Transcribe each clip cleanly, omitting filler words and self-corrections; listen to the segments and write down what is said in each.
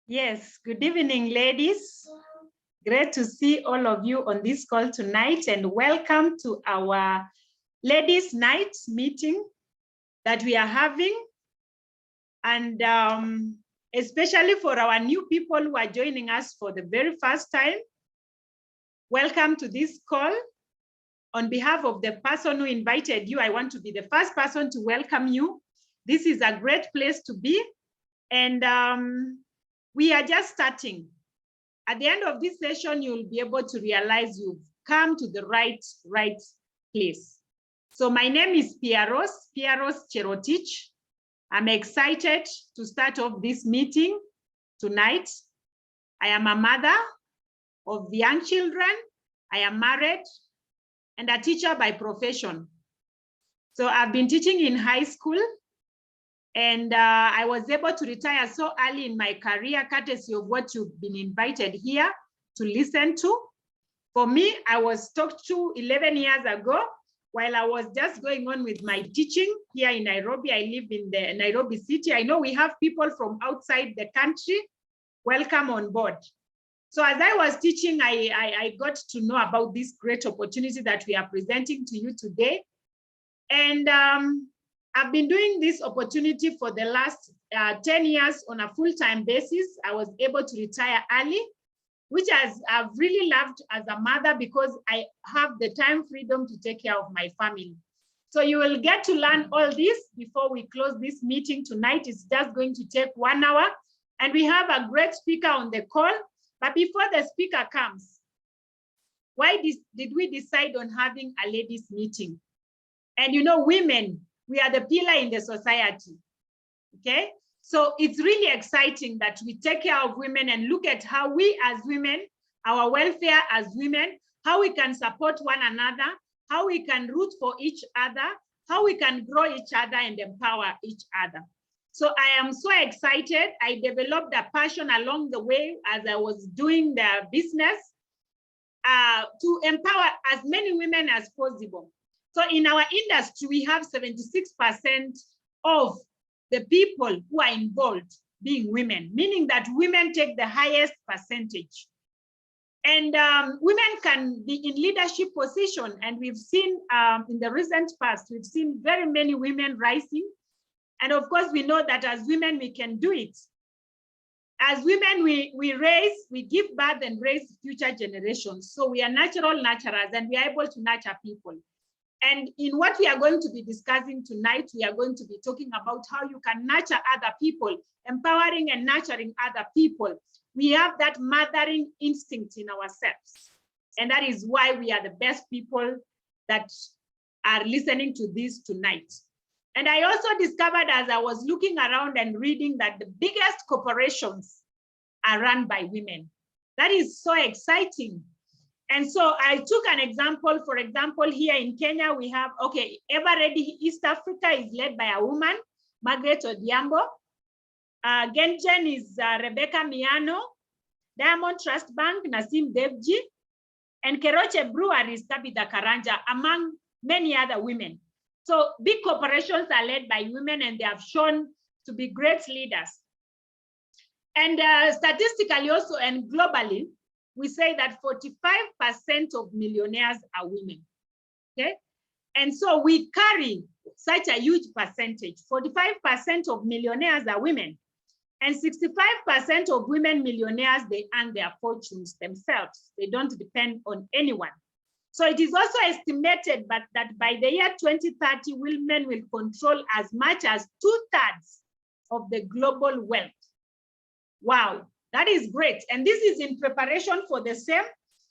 Yes, good evening, ladies. Great to see all of you on this call tonight, and welcome to our ladies' night meeting that we are having. And especially for our new people who are joining us for the very first time, welcome to this call. On behalf of the person who invited you, I want to be the first person to welcome you. This is a great place to be. And we are just starting. At the end of this session, you'll be able to realize you've come to the right place. So my name is Pearose Cherotich. I'm excited to start off this meeting tonight. I am a mother of young children. I am married and a teacher by profession. So I've been teaching in high school, and I was able to retire so early in my career, courtesy of what you've been invited here to listen to. For me, I was talked to 11 years ago while I was just going on with my teaching here in Nairobi. I live in the Nairobi city. I know we have people from outside the country. Welcome on board. So as I was teaching, I got to know about this great opportunity that we are presenting to you today. And I've been doing this opportunity for the last 10 years on a full-time basis. I was able to retire early, which I've really loved as a mother because I have the time freedom to take care of my family. So you will get to learn all this before we close this meeting tonight. It's just going to take 1 hour. And we have a great speaker on the call. But before the speaker comes, why did we decide on having a ladies' meeting? And you know, women, we are the pillar in the society, okay? So it's really exciting that we take care of women and look at how we as women, our welfare as women, how we can support one another, how we can root for each other, how we can grow each other and empower each other. So I am so excited. I developed a passion along the way as I was doing the business to empower as many women as possible. So in our industry, we have 76% of the people who are involved being women, meaning that women take the highest percentage. And women can be in leadership position. And we've seen in the recent past, we've seen very many women rising. And of course, we know that as women, we can do it. As women, we give birth and raise future generations. So we are natural nurturers and we are able to nurture people. And in what we are going to be discussing tonight, we are going to be talking about how you can nurture other people, empowering and nurturing other people. We have that mothering instinct in ourselves. And that is why we are the best people that are listening to this tonight. And I also discovered as I was looking around and reading that the biggest corporations are run by women. That is so exciting. And so I took an example. For example, here in Kenya, we have, okay, Ever Ready East Africa is led by a woman, Margaret And Ptm. Gengen is Rebecca Miano. Diamond Trust Bank, Nasim Devji. And Keroche Brewery is Tabitha Karanja, among many other women. So big corporations are led by women and they have shown to be great leaders. And statistically also and globally, we say that 45% of millionaires are women, okay? And so we carry such a huge percentage. 45% of millionaires are women, and 65% of women millionaires, they earn their fortunes themselves. They don't depend on anyone. So it is also estimated that by the year 2030, women will control as much as 2/3 of the global wealth. Wow. That is great. And this is in preparation for the same.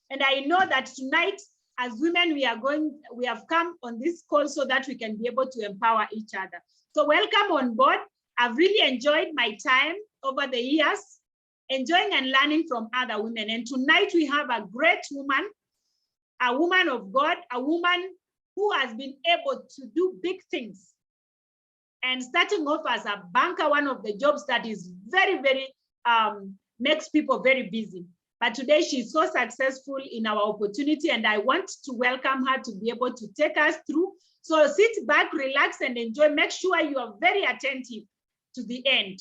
And I know that tonight, as women, we have come on this call so that we can be able to empower each other. So welcome on board. I've really enjoyed my time over the years, enjoying and learning from other women. And tonight we have a great woman, a woman of God, a woman who has been able to do big things. And starting off as a banker, one of the jobs that is very, very, makes people very busy. But today she's so successful in our opportunity, and I want to welcome her to be able to take us through. So sit back, relax, and enjoy. Make sure you are very attentive to the end.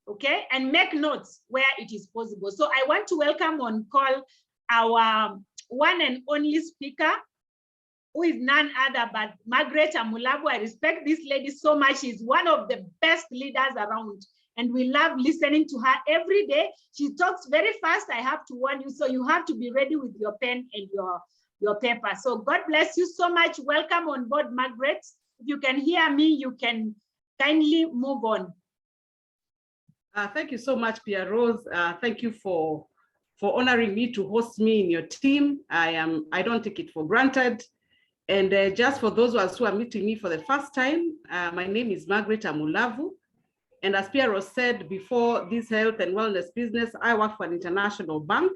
okay, and make notes where it is possible. So I want to welcome on call our one and only speaker, who is none other but Margaret Amulavu. I respect this lady so much. She's one of the best leaders around, and we love listening to her every day. She talks very fast, I have to warn you, so you have to be ready with your pen and your paper. So God bless you so much. Welcome on board, Margaret. If you can hear me, you can kindly move on. Thank you so much, Pearose. Thank you for honoring me to host me in your team. I don't take it for granted. And just for those who are meeting me for the first time, my name is Margaret Amulavu. And as Pearose said, before this health and wellness business, I work for an international bank.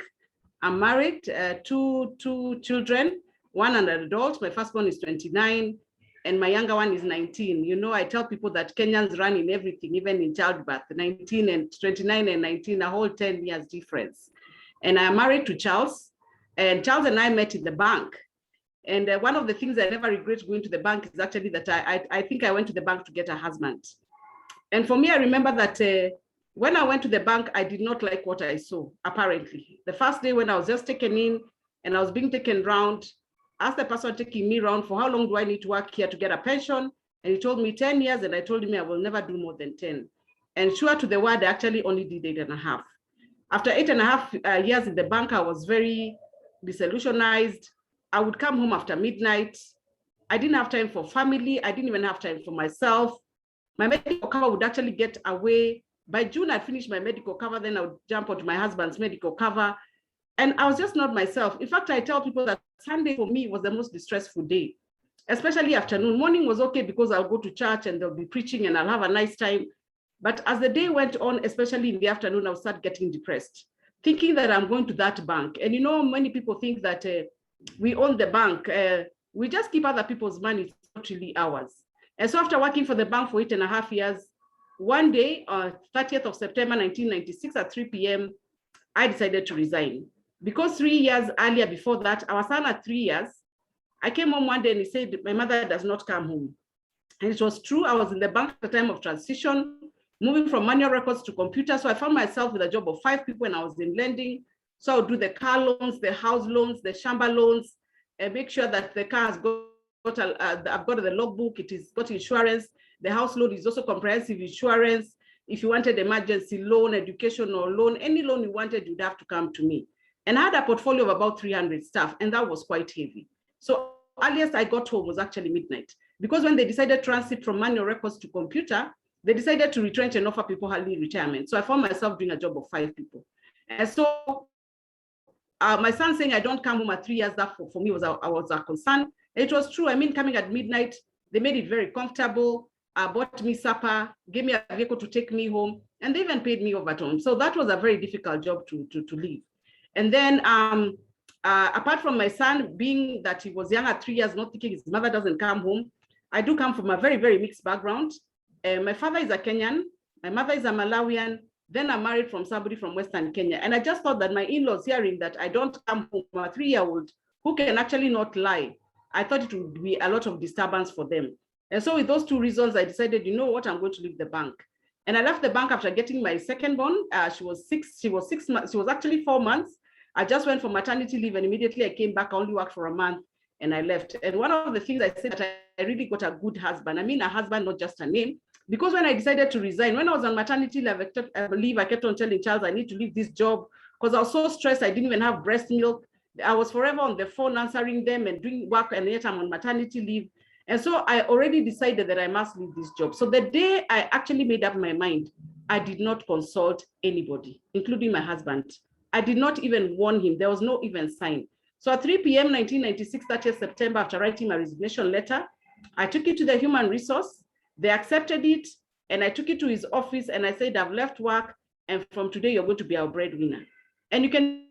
I'm married, two children, one an adult. My first one is 29, and my younger one is 19. You know, I tell people that Kenyans run in everything, even in childbirth. 19 and 29 and 19, a whole 10 years difference. And I'm married to Charles, and Charles and I met in the bank. And one of the things I never regret going to the bank is actually that I think I went to the bank to get a husband. And for me, I remember that when I went to the bank, I did not like what I saw, apparently. The first day when I was just taken in and I was being taken around, asked the person taking me around, for how long do I need to work here to get a pension? And he told me 10 years, and I told him I will never do more than 10. And sure to the word, I actually only did 8.5. After 8.5 years in the bank, I was very disillusionized. I would come home after midnight. I didn't have time for family. I didn't even have time for myself. My medical cover would actually get away. By June, I'd finish my medical cover, then I would jump onto my husband's medical cover. And I was just not myself. In fact, I tell people that Sunday for me was the most distressful day, especially afternoon. Morning was okay because I'll go to church and they'll be preaching and I'll have a nice time. But as the day went on, especially in the afternoon, I'll start getting depressed, thinking that I'm going to that bank. And you know, many people think that we own the bank. We just keep other people's money, it's not really ours. And so after working for the bank for 8.5 years, one day, 30th of September, 1996 at 3 p.m., I decided to resign. Because 3 years earlier before that, our son had 3 years. I came home one day and he said, my mother does not come home. And it was true. I was in the bank at the time of transition, moving from manual records to computer. So I found myself with a job of 5 people and I was in lending. So I would do the car loans, the house loans, the shamba loans, and make sure that the car has I've got the logbook, it is got insurance. The house loan is also comprehensive insurance. If you wanted emergency loan, educational loan, any loan you wanted, you'd have to come to me. And I had a portfolio of about 300 staff, and that was quite heavy. So earliest I got home was actually midnight, because when they decided to transit from manual records to computer, they decided to retrench and offer people early retirement. So I found myself doing a job of 5 people. And so my son saying I don't come home at 3 years, that for me was a concern. It was true. I mean, coming at midnight, they made it very comfortable, bought me supper, gave me a vehicle to take me home, and they even paid me overtime. So that was a very difficult job to leave. And then apart from my son being that he was young at 3 years, not thinking his mother doesn't come home, I do come from a very, very mixed background. My father is a Kenyan, my mother is a Malawian, then I'm married from somebody from Western Kenya. And I just thought that my in-laws hearing that I don't come home, a 3-year-old who can actually not lie, I thought it would be a lot of disturbance for them. And so with those 2 reasons, I decided, you know what, I'm going to leave the bank. And I left the bank after getting my second born. She was 6 months, she was actually 4 months. I just went for maternity leave and immediately I came back. I only worked for a month and I left. And one of the things I said that I really got a good husband. I mean, a husband, not just a name. Because when I decided to resign, when I was on maternity leave, I kept on telling Charles, I need to leave this job because I was so stressed. I didn't even have breast milk. I was forever on the phone answering them and doing work, and yet I'm on maternity leave. And so I already decided that I must leave this job. So the day I actually made up my mind, I did not consult anybody, including my husband. I did not even warn him. There was no even sign. So at 3 p.m. 1996, 30th September, after writing my resignation letter, I took it to the human resource. They accepted it, and I took it to his office, and I said, I've left work, and from today, you're going to be our breadwinner. And you can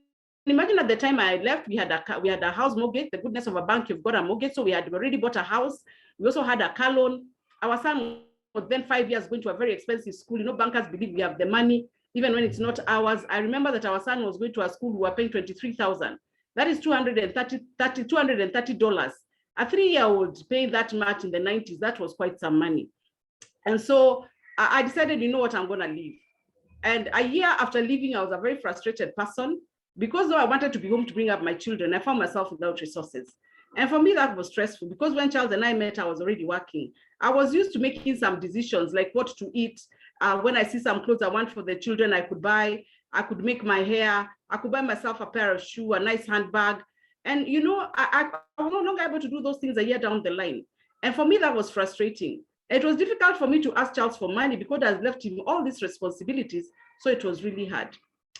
imagine at the time I left, we had a house mortgage. The goodness of a bank, you've got a mortgage. So we had already bought a house. We also had a car loan. Our son was then 5 years going to a very expensive school. You know, bankers believe we have the money, even when it's not ours. I remember that our son was going to a school, we were paying $23,000. That is $230. A 3-year-old paying that much in the 90s, that was quite some money. And so I decided, you know what, I'm going to leave. And a year after leaving, I was a very frustrated person because though I wanted to be home to bring up my children, I found myself without resources. And for me, that was stressful because when Charles and I met, I was already working. I was used to making some decisions like what to eat. When I see some clothes I want for the children, I could buy. I could make my hair. I could buy myself a pair of shoes, a nice handbag. And you know, I was no longer able to do those things a year down the line. And for me, that was frustrating. It was difficult for me to ask Charles for money because I left him all these responsibilities. So it was really hard.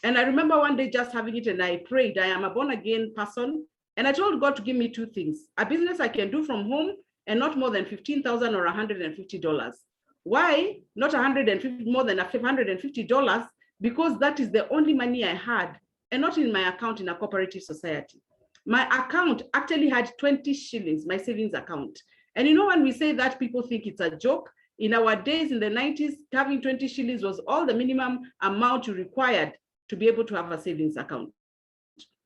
And I remember one day just having it and I prayed. I am a born again person. And I told God to give me two things: a business I can do from home and not more than $15,000 or $150. Why not 150, more than $550? Because that is the only money I had and not in my account in a cooperative society. My account actually had 20 shillings, my savings account. And you know, when we say that, people think it's a joke. In our days in the 90s, having 20 shillings was all the minimum amount you required to be able to have a savings account.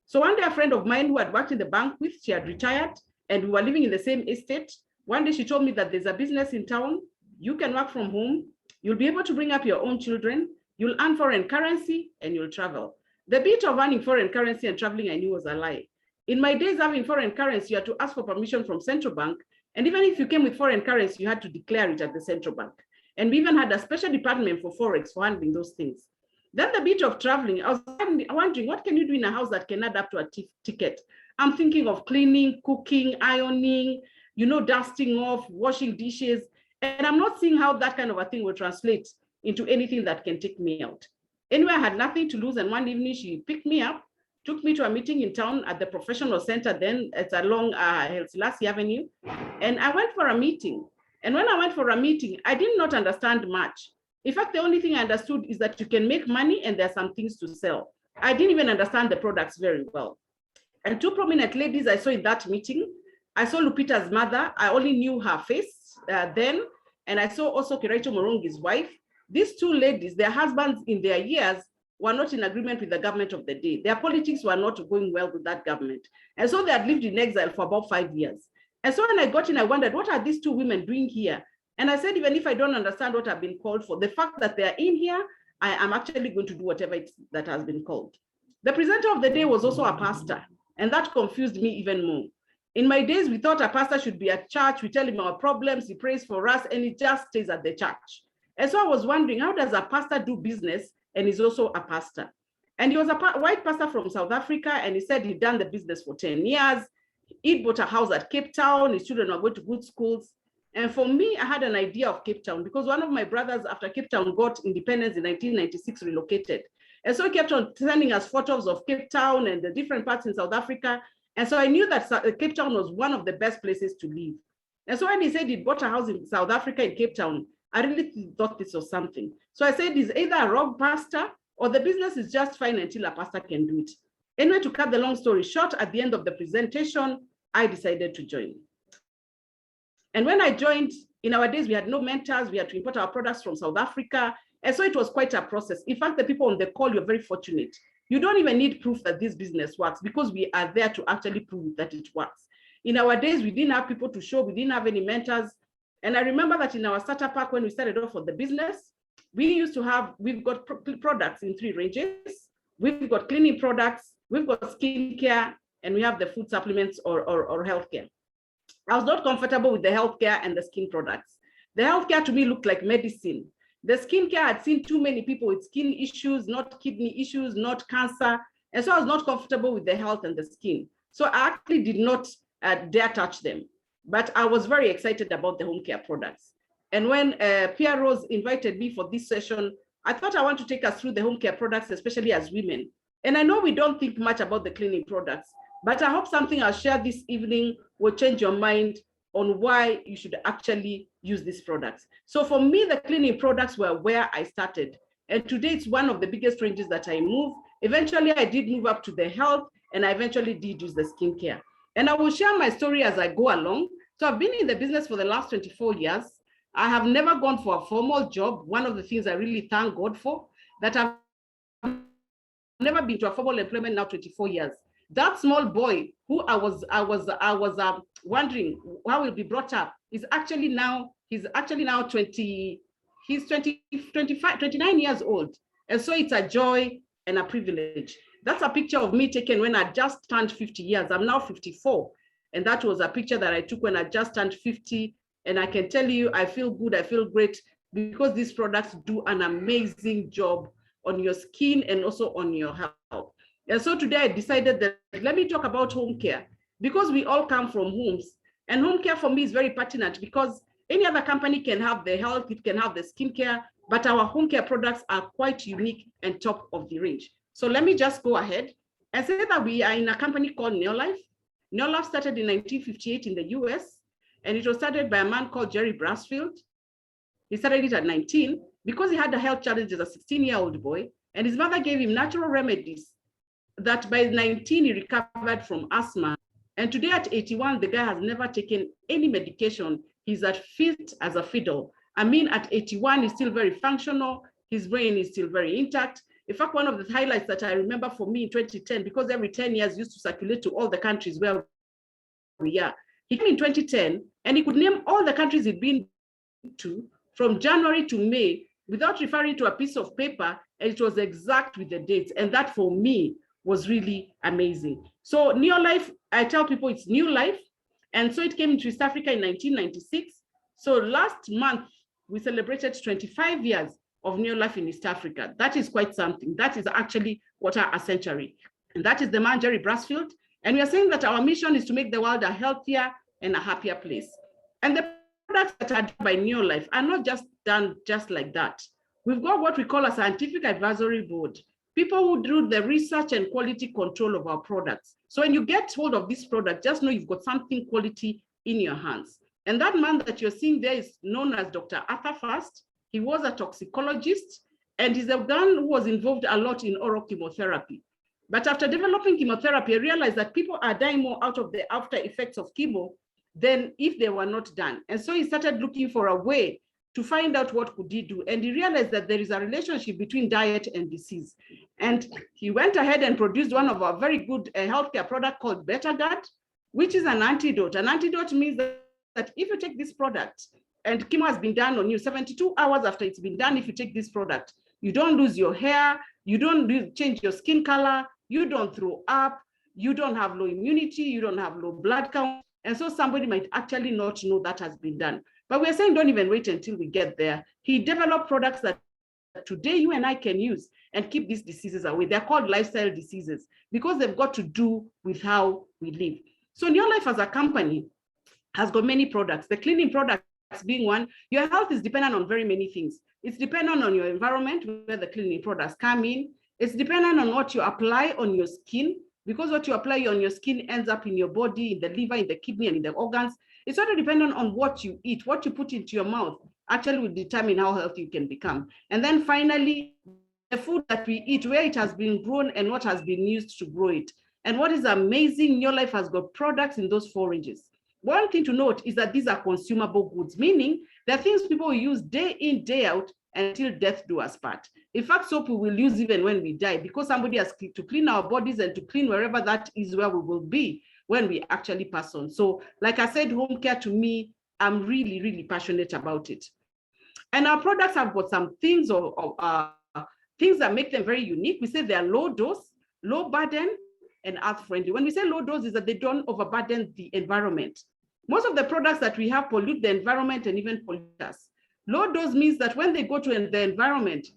So one day, a friend of mine who had worked in the bank with, she had retired and we were living in the same estate. One day she told me that there's a business in town. You can work from home. You'll be able to bring up your own children. You'll earn foreign currency and you'll travel. The bit of earning foreign currency and traveling I knew was a lie. In my days having foreign currency, you had to ask for permission from central bank. And even if you came with foreign currency, you had to declare it at the central bank. And we even had a special department for Forex for handling those things. Then the bit of traveling, I was wondering, what can you do in a house that can add up to a ticket? I'm thinking of cleaning, cooking, ironing, you know, dusting off, washing dishes. And I'm not seeing how that kind of a thing will translate into anything that can take me out. Anyway, I had nothing to lose. And one evening she picked me up, took me to a meeting in town at the professional center. Then it's along Selassie Avenue. And I went for a meeting. And when I went for a meeting, I did not understand much. In fact, the only thing I understood is that you can make money and there are some things to sell. I didn't even understand the products very well. And two prominent ladies I saw in that meeting, I saw Lupita's mother. I only knew her face then. And I saw also Kiraito Morongi's wife. These two ladies, their husbands in their years were not in agreement with the government of the day. Their politics were not going well with that government. And so they had lived in exile for about 5 years. And so when I got in, I wondered, what are these two women doing here? And I said, even if I don't understand what I've been called for, the fact that they're in here, I am actually going to do whatever that has been called. The presenter of the day was also a pastor, and that confused me even more. In my days, we thought a pastor should be at church, we tell him our problems, he prays for us, and he just stays at the church. And so I was wondering, how does a pastor do business and he's also a pastor? And he was a white pastor from South Africa, and he said he'd done the business for 10 years. He'd bought a house at Cape Town, his children were going to good schools. And for me, I had an idea of Cape Town because one of my brothers, after Cape Town got independence in 1996, relocated. And so he kept on sending us photos of Cape Town and the different parts in South Africa. And so I knew that Cape Town was one of the best places to live. And so when he said he bought a house in South Africa in Cape Town, I really thought this was something. So I said, it's either a rogue pastor or the business is just fine until a pastor can do it. Anyway, to cut the long story short, at the end of the presentation, I decided to join. And when I joined, in our days, we had no mentors. We had to import our products from South Africa. And so it was quite a process. In fact, the people on the call, you're very fortunate. You don't even need proof that this business works because we are there to actually prove that it works. In our days, we didn't have people to show. We didn't have any mentors. And I remember that in our starter pack, when we started off for the business, we used to have, we've got products in 3 ranges. We've got cleaning products, we've got skincare, and we have the food supplements or healthcare. I was not comfortable with the healthcare and the skin products. The healthcare to me looked like medicine. The skincare, I'd seen too many people with skin issues, not kidney issues, not cancer. And so I was not comfortable with the health and the skin. So I actually did not dare touch them. But I was very excited about the home care products. And when Pearose invited me for this session, I thought I want to take us through the home care products, especially as women. And I know we don't think much about the cleaning products, but I hope something I'll share this evening will change your mind on why you should actually use these products. So for me, the cleaning products were where I started. And today it's one of the biggest ranges that I move. Eventually, I did move up to the health, and I eventually did use the skincare. And I will share my story as I go along. So I've been in the business for the last 24 years. I have never gone for a formal job. One of the things I really thank God for, that I've never been to a formal employment now 24 years. That small boy who I was wondering how he'll be brought up is actually now, he's 29 years old. And so it's a joy and a privilege. That's a picture of me taken when I just turned 50 years. I'm now 54. And that was a picture that I took when I just turned 50. And I can tell you, I feel good, I feel great, because these products do an amazing job on your skin and also on your health. And so today I decided that let me talk about home care, because we all come from homes. And home care for me is very pertinent, because any other company can have the health, it can have the skincare, but our home care products are quite unique and top of the range. So let me just go ahead and say that we are in a company called NeoLife. NeoLife started in 1958 in the US, and it was started by a man called Jerry Brasfield. He started it at 19 because he had a health challenge as a 16-year-old boy, and his mother gave him natural remedies that by 19 he recovered from asthma. And today at 81, the guy has never taken any medication. He's as fit as a fiddle. I mean, at 81, he's still very functional. His brain is still very intact. In fact, one of the highlights that I remember for me in 2010, because every 10 years used to circulate to all the countries where we are. He came in 2010 and he could name all the countries he'd been to from January to May without referring to a piece of paper, and it was exact with the dates. And that for me was really amazing. So NeoLife, I tell people it's New Life. And so it came into East Africa in 1996. So last month, we celebrated 25 years of NeoLife in East Africa. That is quite something. That is actually a century. And that is the man, Jerry Brasfield. And we are saying that our mission is to make the world a healthier and a happier place. And the products that are done by NeoLife are not just done just like that. We've got what we call a scientific advisory board, people who do the research and quality control of our products. So when you get hold of this product, just know you've got something quality in your hands. And that man that you're seeing there is known as Dr. Arthur Fast. He was a toxicologist, and he's a man who was involved a lot in oral chemotherapy. But after developing chemotherapy, I realized that people are dying more out of the after effects of chemo than if they were not done. And so he started looking for a way to find out what could he do. And he realized that there is a relationship between diet and disease. And he went ahead and produced one of our very good healthcare product called BetterGuard, which is an antidote. An antidote means that if you take this product and chemo has been done on you 72 hours after it's been done, if you take this product, you don't lose your hair, you don't change your skin color, you don't throw up, you don't have low immunity, you don't have low blood count. And so somebody might actually not know that has been done. But we're saying don't even wait until we get there. He developed products that today you and I can use and keep these diseases away. They're called lifestyle diseases because they've got to do with how we live. So NeoLife as a company has got many products. The cleaning products being one. Your health is dependent on very many things. It's dependent on your environment, where the cleaning products come in. It's dependent on what you apply on your skin, because what you apply on your skin ends up in your body, in the liver, in the kidney, and in the organs. It's also dependent on what you eat, what you put into your mouth actually will determine how healthy you can become. And then finally, the food that we eat, where it has been grown and what has been used to grow it. And what is amazing, NeoLife has got products in those 4 ranges. One thing to note is that these are consumable goods, meaning they're things people will use day in, day out until death do us part. In fact, soap we will use even when we die, because somebody has to clean our bodies and to clean wherever that is where we will be when we actually pass on. So like I said, home care to me, I'm really, really passionate about it. And our products have got some things things that make them very unique. We say they're low dose, low burden, and earth friendly. When we say low dose, is that they don't overburden the environment. Most of the products that we have pollute the environment and even pollute us. Low dose means that when they go to the environment,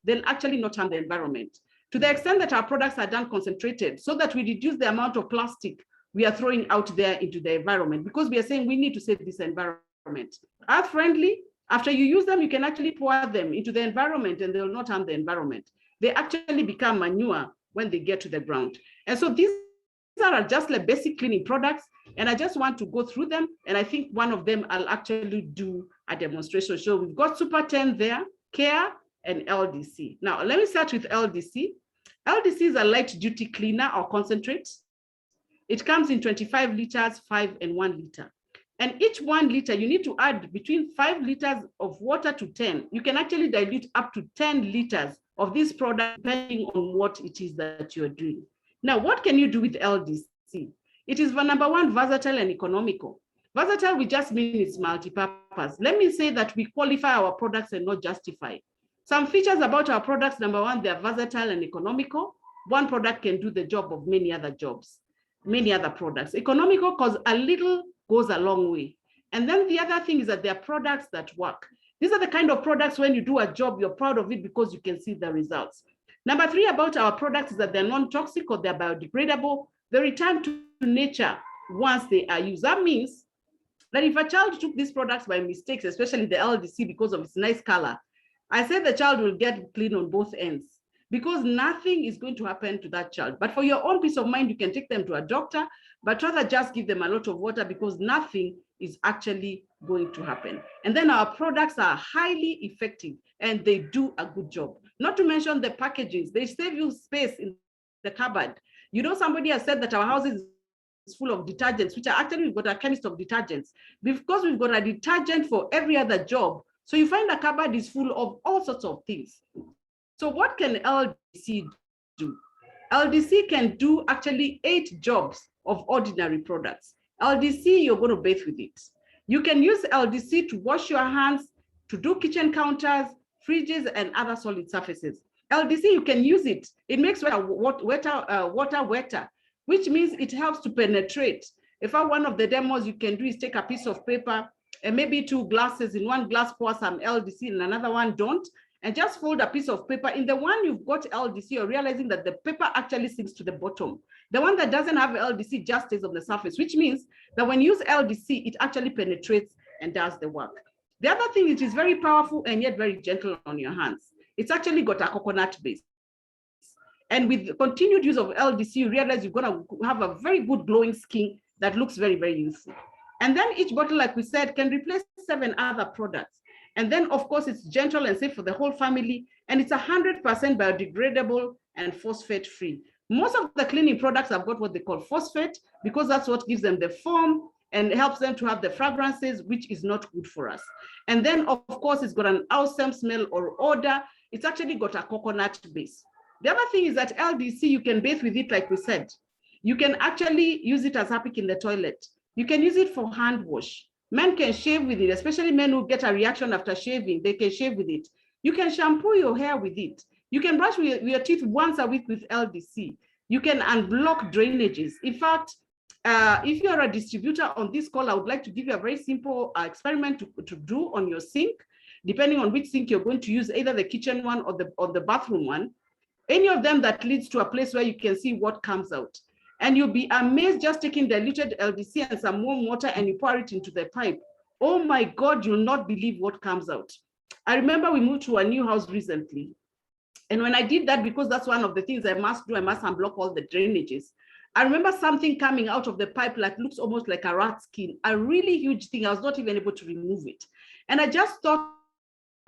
they'll actually not harm the environment. To the extent that our products are done concentrated, so that we reduce the amount of plastic we are throwing out there into the environment, because we are saying we need to save this environment. Earth friendly, after you use them, you can actually pour them into the environment and they will not harm the environment. They actually become manure when they get to the ground. And so these are just like basic cleaning products. And I just want to go through them. And I think one of them I'll actually do a demonstration. So we've got Super 10 there, Care, and LDC. Now, let me start with LDC. LDC is a light duty cleaner or concentrate. It comes in 25 liters, 5 and 1 liter. And each 1 liter, you need to add between 5 liters of water to 10. You can actually dilute up to 10 liters of this product, depending on what it is that you're doing. Now, what can you do with LDC? It is, number one, versatile and economical. Versatile, we just mean it's multi-purpose. Let me say that we qualify our products and not justify. Some features about our products: number one, they're versatile and economical. One product can do the job of many other jobs, many other products. Economical because a little goes a long way. And then the other thing is that they're products that work. These are the kind of products when you do a job, you're proud of it because you can see the results. Number three about our products is that they're non-toxic or they're biodegradable. They return to nature once they are used. That means that if a child took these products by mistakes, especially the LDC because of its nice color, I said the child will get clean on both ends because nothing is going to happen to that child. But for your own peace of mind, you can take them to a doctor, but rather just give them a lot of water because nothing is actually going to happen. And then our products are highly effective and they do a good job. Not to mention the packages, they save you space in the cupboard. You know, somebody has said that our houses is full of detergents, which are actually, we've got a chemist of detergents because we've got a detergent for every other job. So you find the cupboard is full of all sorts of things. So what can LDC do? LDC can do actually 8 jobs of ordinary products. LDC, you're going to bathe with it. You can use LDC to wash your hands, to do kitchen counters, fridges, and other solid surfaces. LDC, you can use it. It makes water wetter, which means it helps to penetrate. In fact, one of the demos you can do is take a piece of paper and maybe 2 glasses. In one glass, pour some LDC, in another one, don't. And just fold a piece of paper. In the one you've got LDC, you're realizing that the paper actually sinks to the bottom. The one that doesn't have LDC just stays on the surface, which means that when you use LDC, it actually penetrates and does the work. The other thing, it is very powerful and yet very gentle on your hands. It's actually got a coconut base. And with the continued use of LDC, you realize you're going to have a very good glowing skin that looks very, very useful. And then each bottle, like we said, can replace 7 other products. And then, of course, it's gentle and safe for the whole family. And it's 100% biodegradable and phosphate-free. Most of the cleaning products have got what they call phosphate because that's what gives them the foam and helps them to have the fragrances, which is not good for us. And then, of course, it's got an awesome smell or odor. It's actually got a coconut base. The other thing is that LDC, you can bathe with it, like we said. You can actually use it as Harpic in the toilet. You can use it for hand wash. Men can shave with it, especially men who get a reaction after shaving, they can shave with it. You can shampoo your hair with it. You can brush your teeth once a week with LDC. You can unblock drainages. In fact, if you're a distributor on this call, I would like to give you a very simple experiment to do on your sink, depending on which sink you're going to use, either the kitchen one or the bathroom one. Any of them that leads to a place where you can see what comes out. And you'll be amazed just taking diluted LDC and some warm water and you pour it into the pipe. Oh my God, you'll not believe what comes out. I remember we moved to a new house recently. And when I did that, because that's one of the things I must do, I must unblock all the drainages. I remember something coming out of the pipe that looks almost like a rat skin, a really huge thing. I was not even able to remove it. And I just thought,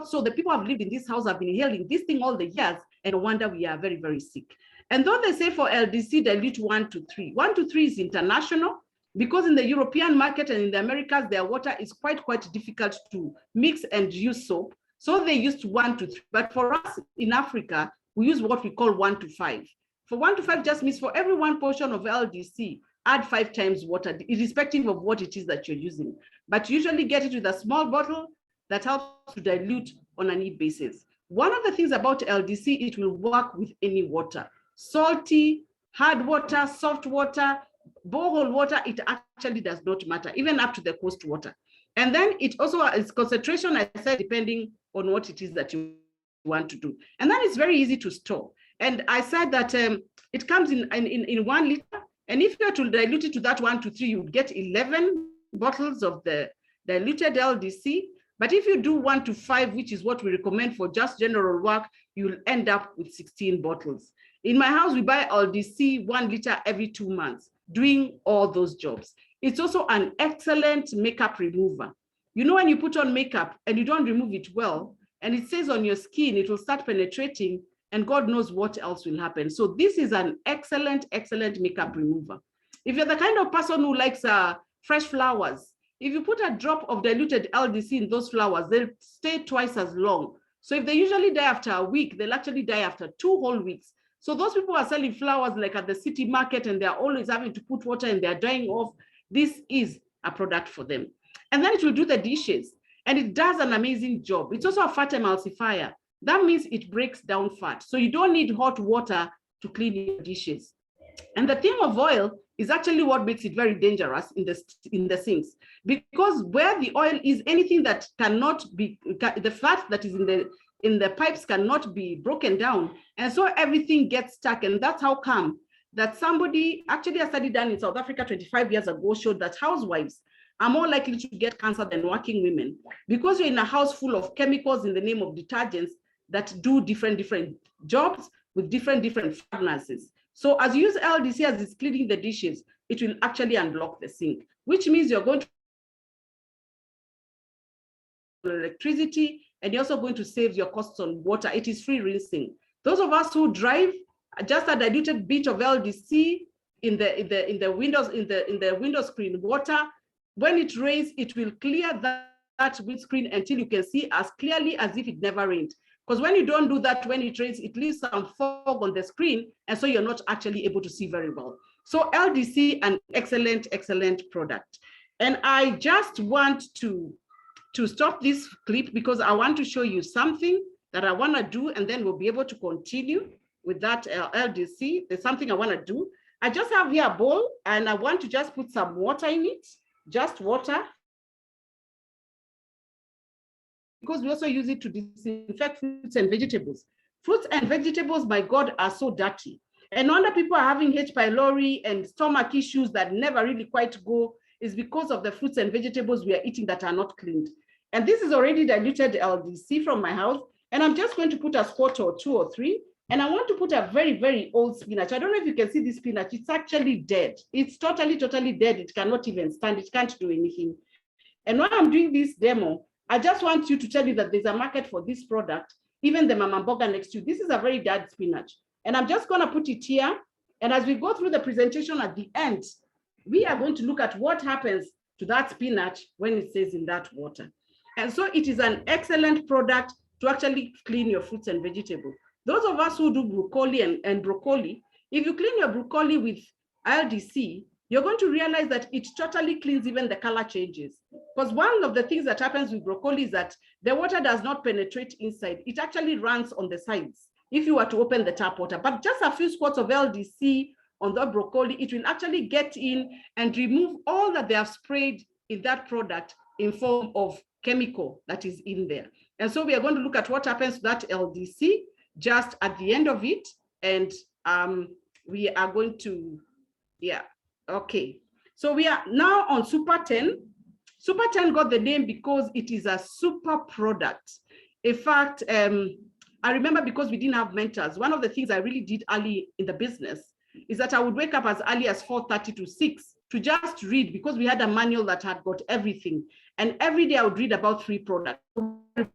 so the people who have lived in this house have been inhaling this thing all the years, and no wonder we are very, very sick. And though they say for LDC, dilute 1 to 3. 1 to 3 is international because in the European market and in the Americas, their water is quite difficult to mix and use soap. So they used 1 to 3. But for us in Africa, we use what we call 1 to 5. For 1 to 5 just means for every 1 portion of LDC, add 5 times water, irrespective of what it is that you're using. But you usually get it with a small bottle that helps to dilute on a need basis. One of the things about LDC, it will work with any water. Salty, hard water, soft water, borehole water, it actually does not matter, even up to the coast water. And then it also is concentration, I said, depending on what it is that you want to do. And then it's very easy to store. And I said that it comes in 1 liter. And if you were to dilute it to that 1 to 3, you would get 11 bottles of the diluted LDC. But if you do 1 to 5, which is what we recommend for just general work, you'll end up with 16 bottles. In my house, we buy LDC 1 liter every 2 months, doing all those jobs. It's also an excellent makeup remover. You know, when you put on makeup and you don't remove it well, and it stays on your skin, it will start penetrating, and God knows what else will happen. So this is an excellent, excellent makeup remover. If you're the kind of person who likes fresh flowers, if you put a drop of diluted LDC in those flowers, they'll stay twice as long. So if they usually die after a week, they'll actually die after 2 whole weeks. So those people who are selling flowers like at the city market and they're always having to put water and they're dying off, this is a product for them. And then it will do the dishes and it does an amazing job. It's also a fat emulsifier. That means it breaks down fat. So you don't need hot water to clean your dishes. And the thing of oil is actually what makes it very dangerous in the sinks, because where the oil is, anything that cannot be, the fat that is in the pipes cannot be broken down. And so everything gets stuck. And that's how come that somebody, actually a study done in South Africa 25 years ago showed that housewives are more likely to get cancer than working women, because you're in a house full of chemicals in the name of detergents that do different jobs with different fragrances. So as you use LDC as it's cleaning the dishes, it will actually unblock the sink, which means you're going to electricity, and you're also going to save your costs on water. It is free rinsing. Those of us who drive, just a diluted bit of LDC in the window screen water. When it rains, it will clear that windscreen until you can see as clearly as if it never rained. Because when you don't do that, when it rains, it leaves some fog on the screen, and so you're not actually able to see very well. So LDC, an excellent product. And I just want to stop this clip because I want to show you something that I want to do, and then we'll be able to continue with that LDC. There's something I want to do. I just have here a bowl, and I want to just put some water in it, just water, because we also use it to disinfect fruits and vegetables. Fruits and vegetables, my God, are so dirty. And no wonder people are having H. pylori and stomach issues that never really quite go, is because of the fruits and vegetables we are eating that are not cleaned. And this is already diluted LDC from my house. And I'm just going to put a spot or 2 or 3. And I want to put a very old spinach. I don't know if you can see this spinach. It's actually dead. It's totally dead. It cannot even stand. It can't do anything. And while I'm doing this demo, I just want you to tell you that there's a market for this product, even the Mama Mboga next to you. This is a very dead spinach. And I'm just going to put it here. And as we go through the presentation at the end, we are going to look at what happens to that spinach when it stays in that water. And so it is an excellent product to actually clean your fruits and vegetables. Those of us who do broccoli and broccoli, if you clean your broccoli with LDC, you're going to realize that it totally cleans, even the color changes. Because one of the things that happens with broccoli is that the water does not penetrate inside. It actually runs on the sides if you were to open the tap water. But just a few squirts of LDC on the broccoli, it will actually get in and remove all that they have sprayed in that product in form of chemical that is in there. And so we are going to look at what happens to that LDC just at the end of it. And we are going to, okay. So we are now on Super 10. Super 10 got the name because it is a super product. In fact, I remember, because we didn't have mentors, one of the things I really did early in the business is that I would wake up as early as 4:30 to 6 to just read, because we had a manual that had got everything. And every day I would read about 3 products. I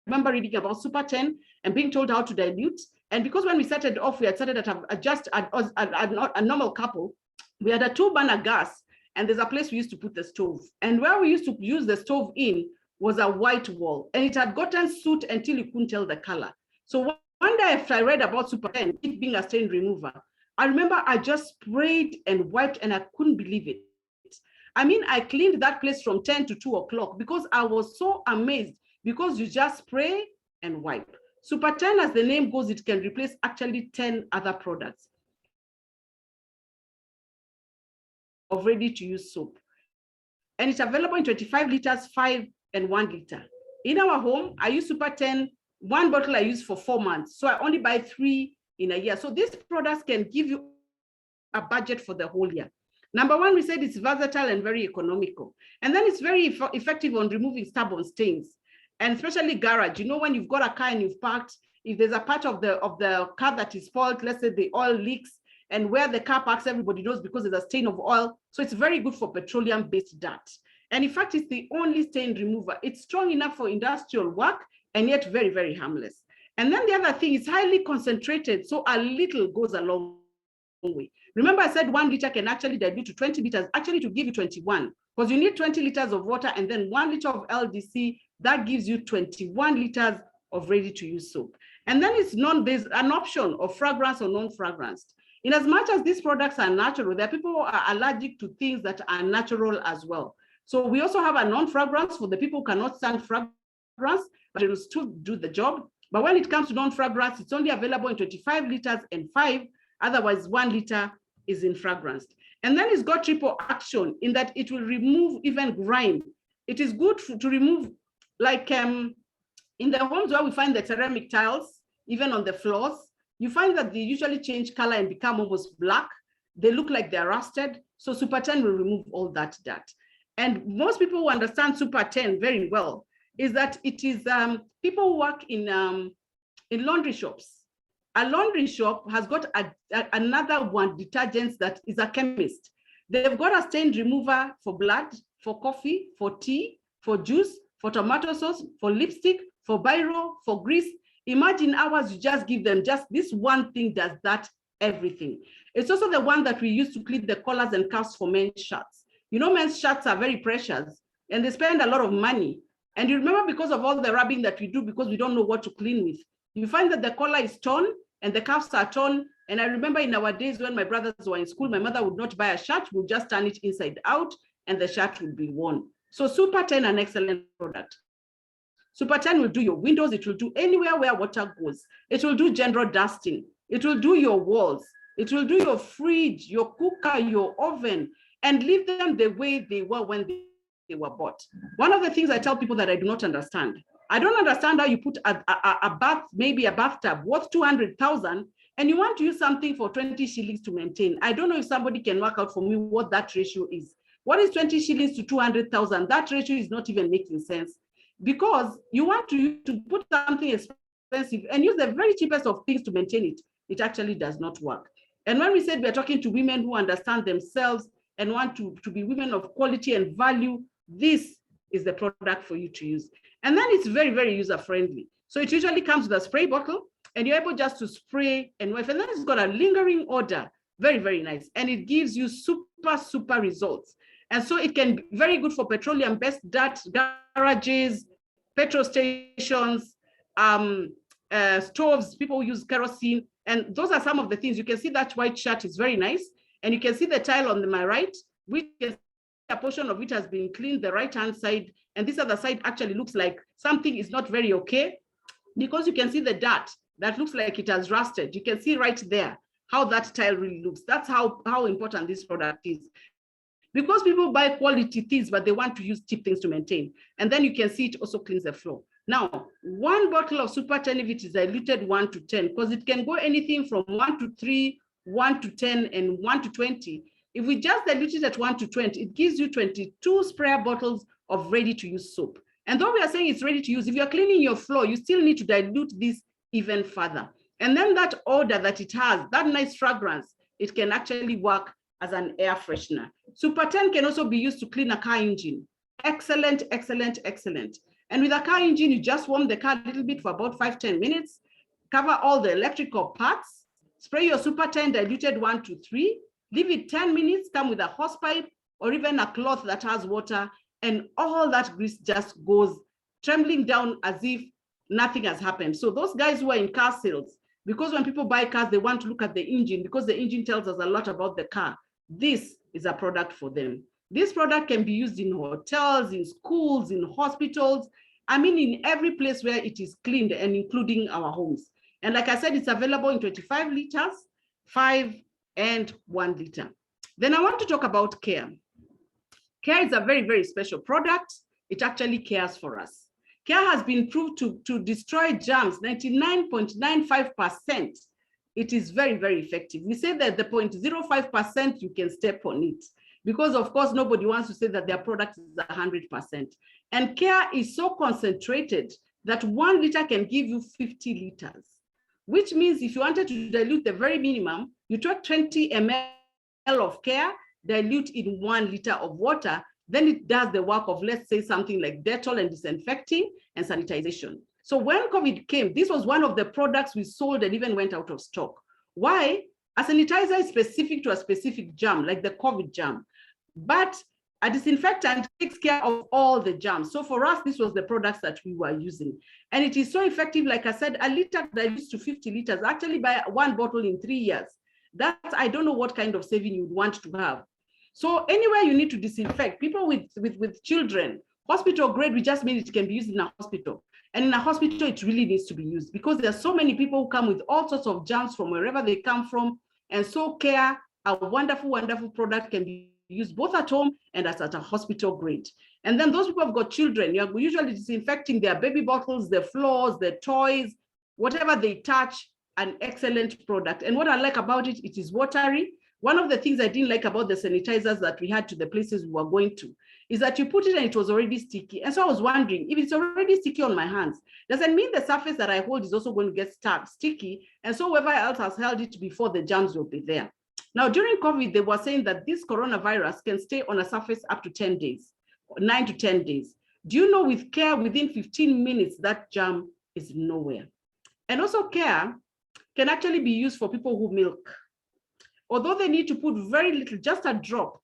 remember reading about Super 10 and being told how to dilute. And because when we started off, we had started at just a normal couple, we had a 2-burner gas, and there's a place we used to put the stove. And where we used to use the stove in was a white wall, and it had gotten soot until you couldn't tell the color. So one day after I read about Super 10, it being a stain remover, I remember I just sprayed and wiped, and I couldn't believe it. I mean, I cleaned that place from 10 to 2 o'clock because I was so amazed, because you just spray and wipe. Super 10, as the name goes, it can replace actually 10 other products of ready-to-use soap. And it's available in 25 liters, 5 and 1 liter. In our home, I use Super 10. 1 bottle I use for 4 months. So I only buy 3 in a year. So these products can give you a budget for the whole year. Number one, we said it's versatile and very economical. And then it's very effective on removing stubborn stains. And especially garage, you know, when you've got a car and you've parked, if there's a part of the car that is spoiled, let's say the oil leaks, and where the car parks, everybody knows because there's a stain of oil. So it's very good for petroleum-based dirt. And in fact, it's the only stain remover. It's strong enough for industrial work and yet very harmless. And then the other thing is highly concentrated, so a little goes a long way. Remember, I said 1 liter can actually dilute to 20 liters, actually to give you 21, because you need 20 liters of water and then 1 liter of LDC. That gives you 21 liters of ready-to-use soap. And then there's an option of fragrance or non-fragranced. In as much as these products are natural, there are people who are allergic to things that are natural as well. So we also have a non-fragrance for the people who cannot stand fragrance, but it will still do the job. But when it comes to non-fragrance, it's only available in 25 liters and 5, otherwise 1 liter is in fragrance. And then it's got triple action in that it will remove even grime. It is good to remove, like in the homes where we find the ceramic tiles, even on the floors, you find that they usually change color and become almost black. They look like they're rusted. So Super 10 will remove all that dirt. And most people who understand Super 10 very well is that it is people who work in laundry shops. A laundry shop has got another one detergents that is a chemist. They've got a stain remover for blood, for coffee, for tea, for juice, for tomato sauce, for lipstick, for biro, for grease. Imagine hours you just give them. Just this one thing does that everything. It's also the one that we use to clean the collars and cuffs for men's shirts. You know, men's shirts are very precious and they spend a lot of money. And you remember, because of all the rubbing that we do, because we don't know what to clean with, you find that the collar is torn and the cuffs are torn. And I remember in our days when my brothers were in school, my mother would not buy a shirt, would just turn it inside out and the shirt would be worn. So Super 10, an excellent product. Super 10 will do your windows. It will do anywhere where water goes. It will do general dusting. It will do your walls. It will do your fridge, your cooker, your oven, and leave them the way they were when they were bought. One of the things I tell people that I do not understand, I don't understand how you put a bath, maybe a bathtub worth 200,000, and you want to use something for 20 shillings to maintain. I don't know if somebody can work out for me what that ratio is. What is 20 shillings to 200,000? That ratio is not even making sense, because you want to put something expensive and use the very cheapest of things to maintain it. It actually does not work. And when we said we're talking to women who understand themselves and want to be women of quality and value, this is the product for you to use. And then it's very, very user-friendly. So it usually comes with a spray bottle and you're able just to spray and wipe. And then it's got a lingering odor. Very, very nice. And it gives you super, super results. And so it can be very good for petroleum-based dirt, garages, petrol stations, stoves, people who use kerosene. And those are some of the things. You can see that white shirt is very nice. And you can see the tile on my right, which is a portion of it has been cleaned, the right-hand side. And this other side actually looks like something is not very okay, because you can see the dirt that looks like it has rusted. You can see right there how that tile really looks. That's how important this product is. Because people buy quality things, but they want to use cheap things to maintain. And then you can see it also cleans the floor. Now, one bottle of Super 10, if it is diluted 1 to 10, because it can go anything from 1 to 3, 1 to 10, and 1 to 20. If we just dilute it at 1 to 20, it gives you 22 sprayer bottles of ready-to-use soap. And though we are saying it's ready to use, if you're cleaning your floor, you still need to dilute this even further. And then that odor that it has, that nice fragrance, it can actually work as an air freshener. Super 10 can also be used to clean a car engine. Excellent, excellent, excellent. And with a car engine, you just warm the car a little bit for about 5-10 minutes, cover all the electrical parts, spray your Super 10 diluted 1 to 3, leave it 10 minutes, come with a hose pipe or even a cloth that has water, and all that grease just goes trembling down as if nothing has happened. So those guys who are in car sales, because when people buy cars, they want to look at the engine because the engine tells us a lot about the car. This is a product for them. This product can be used in hotels, in schools, in hospitals. I mean, in every place where it is cleaned, and including our homes. And like I said, it's available in 25 liters, 5, and 1 liter. Then I want to talk about Care. Care is a very, very special product. It actually cares for us. Care has been proved to destroy germs 99.95%. It is very, very effective. We say that the 0.05% you can step on it, because of course nobody wants to say that their product is 100%. And Care is so concentrated that 1 liter can give you 50 liters, which means if you wanted to dilute the very minimum, you take 20 ml of Care, dilute in 1 liter of water, then it does the work of, let's say, something like Dettol and disinfecting and sanitization. So when COVID came, this was one of the products we sold and even went out of stock. Why? A sanitizer is specific to a specific germ, like the COVID germ, but a disinfectant takes care of all the germs. So for us, this was the products that we were using. And it is so effective, like I said, a liter dilutes to 50 liters, actually buy 1 bottle in 3 years. That's, I don't know what kind of saving you'd want to have. So anywhere you need to disinfect, people with children, hospital grade, we just mean it can be used in a hospital. And in a hospital, it really needs to be used because there are so many people who come with all sorts of germs from wherever they come from. And so Care, a wonderful, wonderful product, can be used both at home and as at a hospital grade. And then those people have got children, you're usually disinfecting their baby bottles, their floors, their toys, whatever they touch, an excellent product. And what I like about it, it is watery. One of the things I didn't like about the sanitizers that we had to the places we were going to is that you put it and it was already sticky. And so I was wondering, if it's already sticky on my hands, does that mean the surface that I hold is also going to get sticky? And so whoever else has held it before, the germs will be there. Now, during COVID, they were saying that this coronavirus can stay on a surface up to 10 days, 9 to 10 days. Do you know with Care, within 15 minutes, that germ is nowhere. And also Care can actually be used for people who milk. Although they need to put very little, just a drop.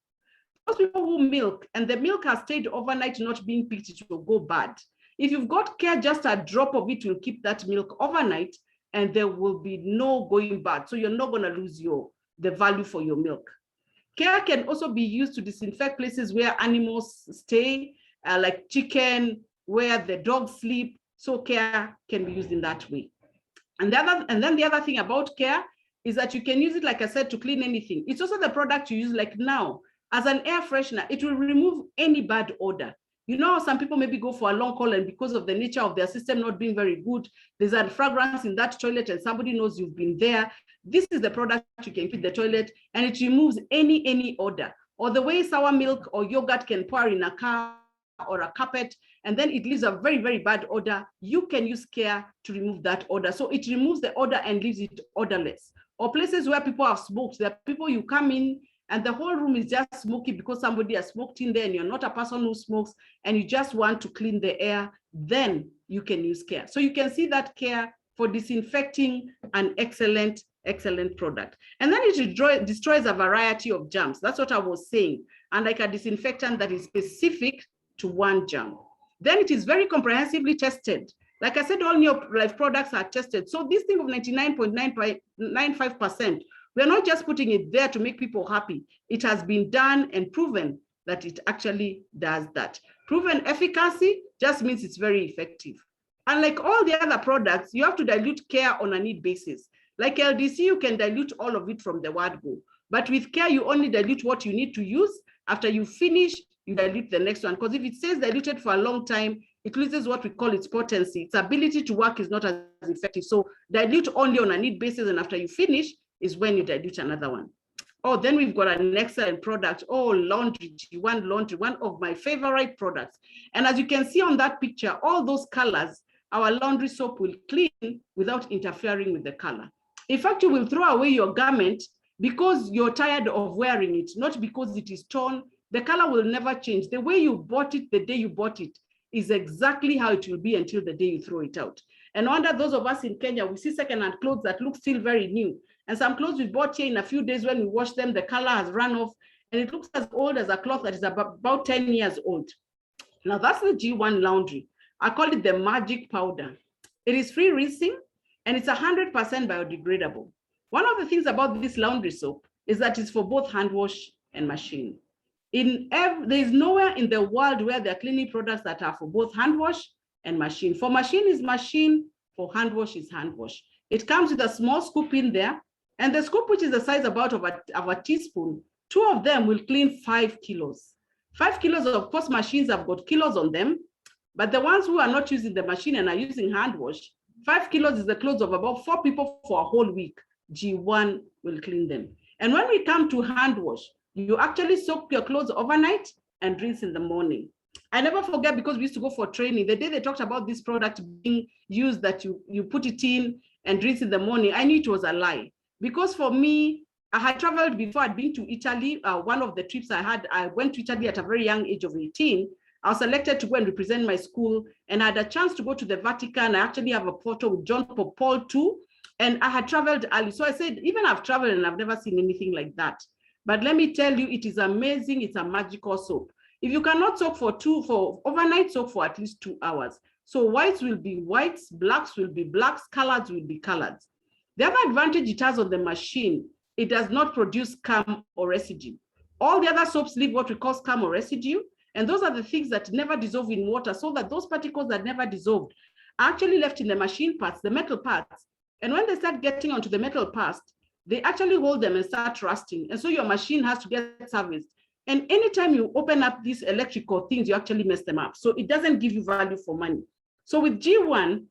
Those people who milk and the milk has stayed overnight not being picked, it will go bad. If you've got Care, just a drop of it will keep that milk overnight and there will be no going bad. So you're not going to lose the value for your milk. Care can also be used to disinfect places where animals stay, like chicken, where the dogs sleep. So Care can be used in that way. And then the other thing about Care is that you can use it, like I said, to clean anything. It's also the product you use like now as an air freshener. It will remove any bad odor. You know, some people maybe go for a long haul and because of the nature of their system not being very good, there's a fragrance in that toilet and somebody knows you've been there. This is the product you can feed the toilet and it removes any odor. Or the way sour milk or yogurt can pour in a car or a carpet and then it leaves a very, very bad odor. You can use Care to remove that odor. So it removes the odor and leaves it odorless. Or places where people have smoked, there are people you come in and the whole room is just smoky because somebody has smoked in there and you're not a person who smokes and you just want to clean the air, then you can use Care. So you can see that Care for disinfecting an excellent product. And then it destroys a variety of germs. That's what I was saying. And like a disinfectant that is specific to one germ. Then it is very comprehensively tested. Like I said, all NeoLife products are tested. So this thing of 99.95%, we're not just putting it there to make people happy. It has been done and proven that it actually does that. Proven efficacy just means it's very effective. And like all the other products, you have to dilute Care on a need basis. Like LDC, you can dilute all of it from the word go. But with Care, you only dilute what you need to use. After you finish, you dilute the next one. Because if it stays diluted for a long time, it loses what we call its potency. Its ability to work is not as effective. So dilute only on a need basis, and after you finish is when you dilute another one. Oh, then we've got an excellent product. Oh, laundry, G1 laundry, one of my favorite products. And as you can see on that picture, all those colors, our laundry soap will clean without interfering with the color. In fact, you will throw away your garment because you're tired of wearing it, not because it is torn. The color will never change. The way you bought it, the day you bought it, is exactly how it will be until the day you throw it out. And no wonder those of us in Kenya, we see secondhand clothes that look still very new. And some clothes we bought here in a few days, when we wash them, the color has run off and it looks as old as a cloth that is about 10 years old. Now that's the G1 laundry. I call it the magic powder. It is free rinsing and it's 100% biodegradable. One of the things about this laundry soap is that it's for both hand wash and machine. There is nowhere in the world where there are cleaning products that are for both hand wash and machine. For machine is machine, for hand wash is hand wash. It comes with a small scoop in there, and the scoop, which is the size about of a teaspoon, 2 of them will clean 5 kilos. 5 kilos, of course, machines have got kilos on them, but the ones who are not using the machine and are using hand wash, 5 kilos is the clothes of about 4 people for a whole week. G1 will clean them. And when we come to hand wash, you actually soak your clothes overnight and rinse in the morning. I never forget, because we used to go for training, the day they talked about this product being used, that you put it in and rinse in the morning, I knew it was a lie. Because for me, I had traveled before. I'd been to Italy. One of the trips I went to Italy at a very young age of 18. I was selected to go and represent my school, and I had a chance to go to the Vatican. I actually have a photo with John Paul II, and I had traveled early. So I said, even I've traveled and I've never seen anything like that. But let me tell you, it is amazing. It's a magical soap. If you cannot soak for overnight, soak for at least 2 hours. So whites will be whites, blacks will be blacks, colors will be colors. The other advantage it has on the machine, it does not produce scum or residue. All the other soaps leave what we call scum or residue, and those are the things that never dissolve in water, so that those particles that never dissolved are actually left in the machine parts, the metal parts. And when they start getting onto the metal parts, they actually hold them and start rusting. And so your machine has to get serviced. And anytime you open up these electrical things, you actually mess them up. So it doesn't give you value for money. So with G1,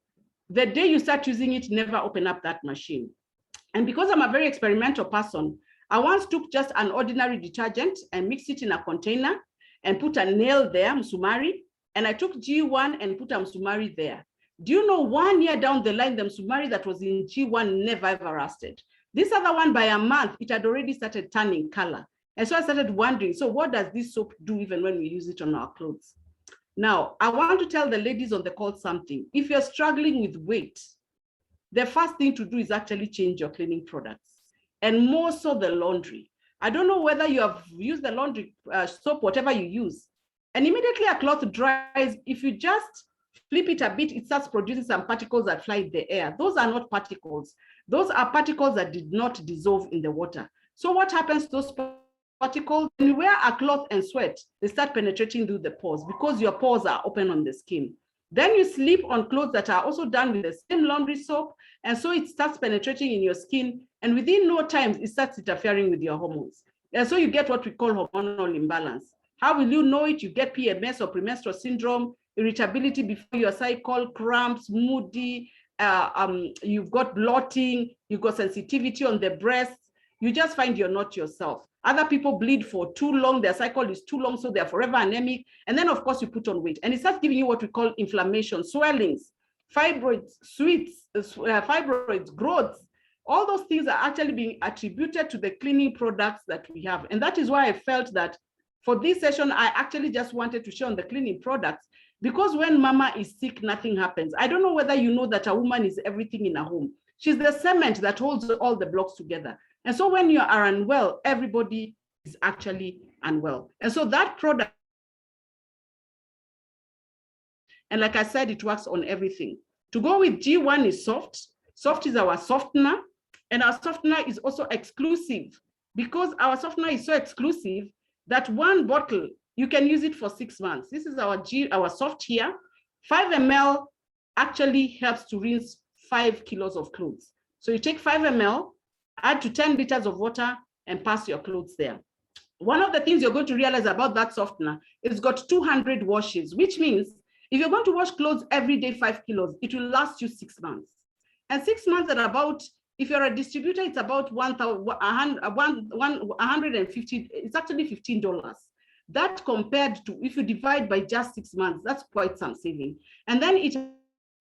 the day you start using it, never open up that machine. And because I'm a very experimental person, I once took just an ordinary detergent and mixed it in a container and put a nail there, msumari, and I took G1 and put a msumari there. Do you know 1 year down the line, the msumari that was in G1 never ever rusted. This other one, by a month, it had already started turning color. And so I started wondering, so what does this soap do even when we use it on our clothes? Now, I want to tell the ladies on the call something. If you're struggling with weight, the first thing to do is actually change your cleaning products, and more so the laundry. I don't know whether you have used the laundry soap, whatever you use, and immediately a cloth dries, if you just flip it a bit, it starts producing some particles that fly in the air. Those are not particles. Those are particles that did not dissolve in the water. So what happens to those particles? When you wear a cloth and sweat, they start penetrating through the pores because your pores are open on the skin. Then you sleep on clothes that are also done with the same laundry soap, and so it starts penetrating in your skin, and within no time, it starts interfering with your hormones. And so you get what we call hormonal imbalance. How will you know it? You get PMS or premenstrual syndrome, irritability before your cycle, cramps, moody, you've got bloating, you've got sensitivity on the breasts. You just find you're not yourself. Other people bleed for too long, their cycle is too long, so they're forever anemic. And then of course you put on weight, and it starts giving you what we call inflammation, swellings, fibroids, fibroids, growths. All those things are actually being attributed to the cleaning products that we have. And that is why I felt that for this session, I actually just wanted to share on the cleaning products, because when mama is sick, nothing happens. I don't know whether you know that a woman is everything in a home. She's the cement that holds all the blocks together. And so when you are unwell, everybody is actually unwell. And so that product, and like I said, it works on everything. To go with G1 is soft. Soft is our softener, and our softener is also exclusive, because our softener is so exclusive that one bottle, you can use it for 6 months. This is our soft here. 5 ml actually helps to rinse 5 kilos of clothes. So you take 5 ml, add to 10 liters of water, and pass your clothes there. One of the things you're going to realize about that softener, it's got 200 washes, which means if you're going to wash clothes every day 5 kilos, it will last you 6 months. And 6 months at about, if you're a distributor, it's about 150, it's actually $15. That compared to if you divide by just 6 months, that's quite some saving. And then it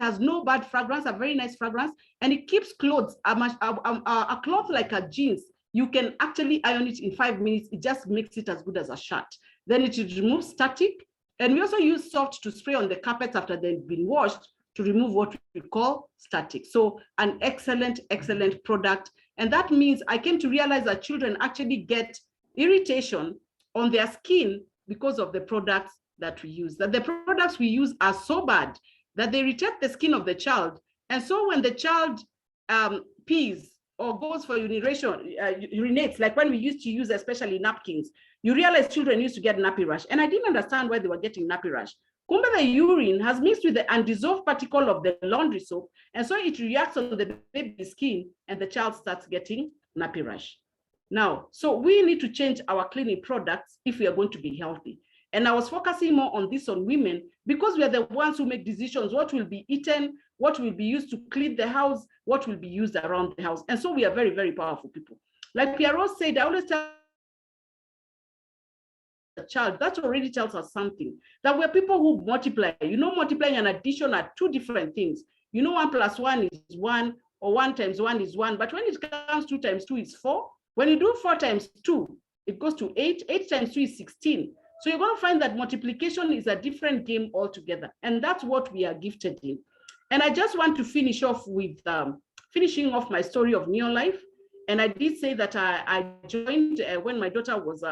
has no bad fragrance, a very nice fragrance, and it keeps clothes, a cloth like a jeans, you can actually iron it in 5 minutes. It just makes it as good as a shirt. Then it removes static. And we also use soft to spray on the carpets after they've been washed to remove what we call static. So an excellent, excellent product. And that means I came to realize that children actually get irritation on their skin because of the products that we use, that the products we use are so bad that they irritate the skin of the child. And so when the child pees or goes for urination, urinates, like when we used to use especially napkins, you realize children used to get nappy rash. And I didn't understand why they were getting nappy rash. Kumbe, the urine has mixed with the undissolved particle of the laundry soap, and so it reacts on the baby's skin, and the child starts getting nappy rash. Now, so we need to change our cleaning products if we are going to be healthy. And I was focusing more on this on women, because we are the ones who make decisions, what will be eaten, what will be used to clean the house, what will be used around the house. And so we are very, very powerful people. Like Pearose said, I always tell the child, that already tells us something, that we're people who multiply. You know, multiplying and addition are two different things. You know, 1 + 1 is 1, or 1 × 1 is 1. But when it comes 2 × 2 is 4. When you do 4 × 2, it goes to 8. 8 × 2 is 16. So you're going to find that multiplication is a different game altogether. And that's what we are gifted in. And I just want to finish off with finishing off my story of NeoLife. And I did say that I joined when my daughter was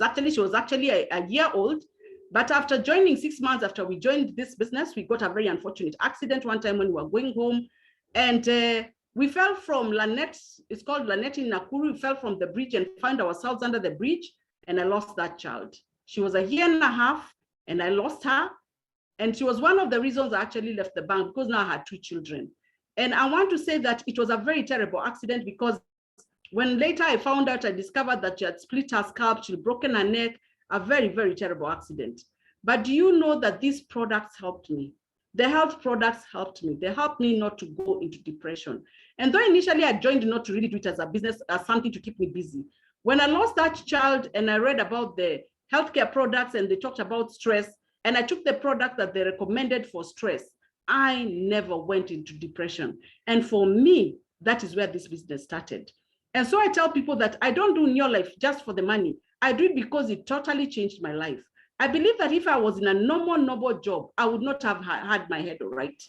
actually a year old. But after joining 6 months after we joined this business, we got a very unfortunate accident one time when we were going home. And we fell from Lanette, it's called Lanette in Nakuru. We fell from the bridge and found ourselves under the bridge, and I lost that child. She was a 1.5 years, and I lost her. And she was one of the reasons I actually left the bank, because now I had 2 children. And I want to say that it was a very terrible accident, because when later I found out, I discovered that she had split her scalp, she had broken her neck, a very, very terrible accident. But do you know that these products helped me? The health products helped me. They helped me not to go into depression. And though initially I joined not to really do it as a business, as something to keep me busy, when I lost that child and I read about the healthcare products and they talked about stress, and I took the product that they recommended for stress, I never went into depression. And for me, that is where this business started. And so I tell people that I don't do NeoLife just for the money. I do it because it totally changed my life. I believe that if I was in a normal job, I would not have had my head right.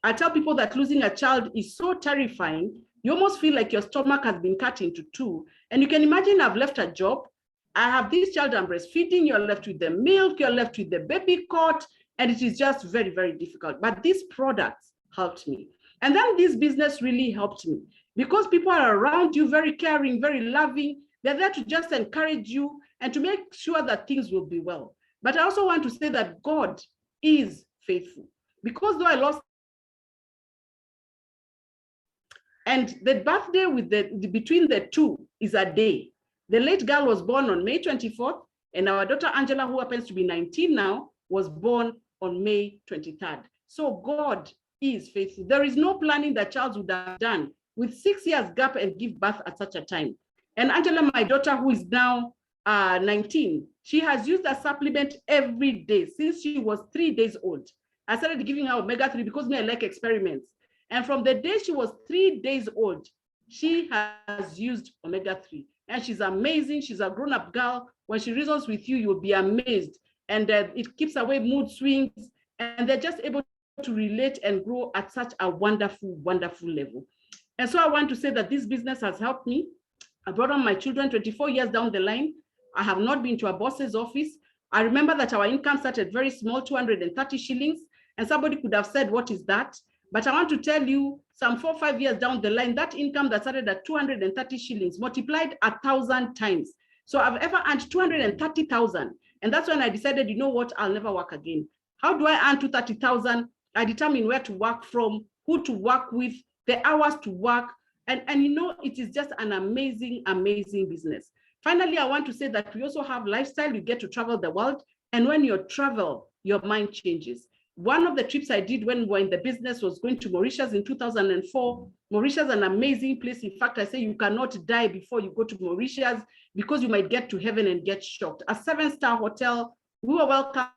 I tell people that losing a child is so terrifying. You almost feel like your stomach has been cut into 2. And you can imagine I've left a job. I have this child I'm breastfeeding. You're left with the milk. You're left with the baby cot. And it is just very, very difficult. But these products helped me. And then this business really helped me, because people are around you, very caring, very loving. They're there to just encourage you and to make sure that things will be well. But I also want to say that God is faithful, because though I lost, and the birthday with between the 2 is a day. The late girl was born on May 24th, and our daughter Angela, who happens to be 19 now, was born on May 23rd. So God is faithful. There is no planning that Charles would have done with 6 years gap and give birth at such a time. And Angela, my daughter, who is now 19, she has used a supplement every day since she was 3 days old. I started giving her omega-3 because I like experiments. And from the day she was 3 days old, she has used omega-3. And she's amazing. She's a grown-up girl. When she reasons with you, you'll be amazed. And it keeps away mood swings. And they're just able to relate and grow at such a wonderful, wonderful level. And so I want to say that this business has helped me. I brought on my children 24 years down the line. I have not been to a boss's office. I remember that our income started very small, 230 shillings. And somebody could have said, what is that? But I want to tell you, some 4 or 5 years down the line, that income that started at 230 shillings multiplied 1,000 times. So I've ever earned 230,000. And that's when I decided, you know what, I'll never work again. How do I earn 230,000? I determine where to work from, who to work with, the hours to work. And you know, it is just an amazing, amazing business. Finally, I want to say that we also have lifestyle. You get to travel the world. And when you travel, your mind changes. One of the trips I did when we were in the business was going to Mauritius in 2004. Mauritius is an amazing place. In fact, I say you cannot die before you go to Mauritius, because you might get to heaven and get shocked. A 7-star hotel. We were welcomed